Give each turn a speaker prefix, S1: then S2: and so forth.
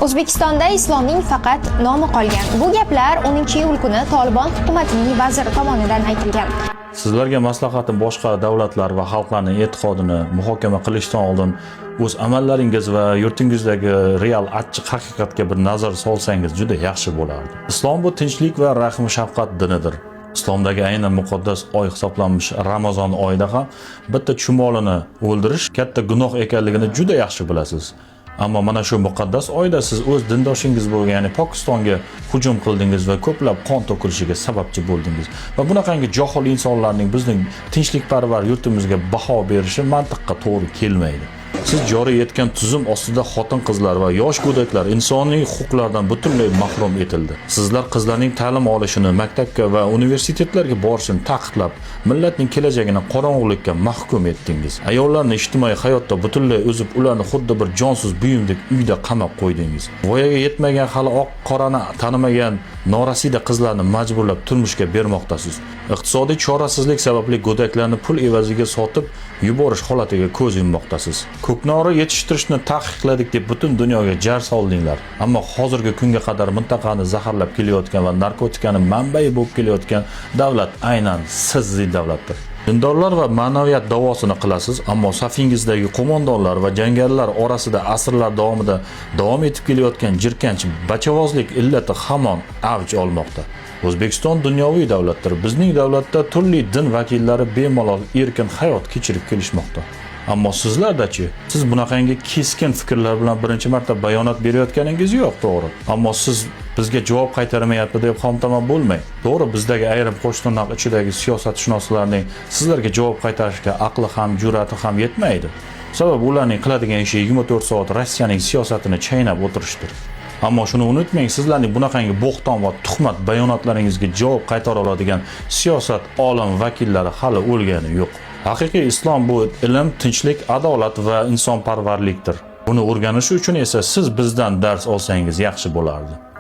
S1: O'zbekistonda islomning faqat nomi qolgan. Bu gaplar 10-iyul kuni Tolibon hukumatining vaziri tomonidan aytilgan.
S2: Sizlarga maslahatim boshqa davlatlar va xalqlarning e'tiqodini muhokama qilishdan oldin o'z amallaringiz va yurtingizdagi real achchiq haqiqatga bir nazar solsangiz juda yaxshi bo'lardi. Islom bu tinchlik va rahm shafqat dinidir. Islomdagi aynan muqaddas oy hisoblanmish Ramazon oyida ham bitta chumolini o'ldirish katta gunoh ekanligini juda yaxshi bilasiz. Ammo mana shu muqaddas oyda siz o'z dindoshingiz bo'lgan, ya'ni Pokistonga hujum qildingiz va ko'plab qon to'kilishiga sababchi bo'ldingiz. Va bunaqangi johil insonlarning bizning tinchlikparvar yurtimizga baho berishi mantiqqa to'g'ri kelmaydi. Siz joriy etgan tuzum ostida xotin-qizlar va yosh go'daklar insoniy huquqlardan butunlay mahrum etildi. Sizlar qizlarning ta'lim olishini, maktabga va universitetlarga borishini taqiqlab, millatning kelajagini qorong'ulikka mahkum etdingiz. Ayollarni ijtimoiy hayotda butunlay o'zib, ularni xuddi bir jonsiz buyumdek uyda qamab qo'ydingiz. Voyaga yetmagan, hali oq-qorani tanimagan norasida qizlarni majburlab turmushga bermoqdasiz. Iqtisodiy chorasizlik sababli go'daklarni pul evaziga sotib yuborish holatiga ko'z yummoqdasiz. Ko'knori yetishtirishni taqiqladik deb butun dunyoga jar soldinglar. Ammo hozirgi kunga qadar mintaqani zaharlab kelayotgan va narkotikani manbai bo'lib kelayotgan davlat aynan sizning davlatdir. Dindorlar va ma'naviyat davosini qilasiz, ammo safingizdagi qo'mondonlar va jangarilar orasida asrlar davomida davom etib kelayotgan jirkanch bachavozlik illati hamon avj olmoqda. O'zbekiston dunyoviy davlatdir. Bizning davlatda turli din vakillari bemalol erkin hayot kechirib kelishmoqda. Ammo sizlarda-chi? Siz bunaqangi keskin fikrlar bilan birinchi marta bayonot berayotganingiz yo'q, to'g'ri. Ammo siz bizga javob qaytarmayapti deb xomtama bo'lmang. To'g'ri, bizdagi ayrim qo'shtirnoq ichidagi siyosatshunoslarning sizlarga javob qaytarishga aqli ham, jur'ati ham yetmaydi. Sababi ularning qiladigan ishi 24 soat Rossiyaning siyosatini chaynab o'tirishdir. Ammo shuni unutmang, sizlarning bunaqangi bo'xton va tuhmat bayonotlaringizga javob qaytara oladigan siyosat olim vakillari hali o'lgani yo'q. Haqiqiy islom bu ilm, tinchlik, adolat va insonparvarlikdir. Buni o'rganish uchun esa siz bizdan dars olsangiz yaxshi bo'lardi.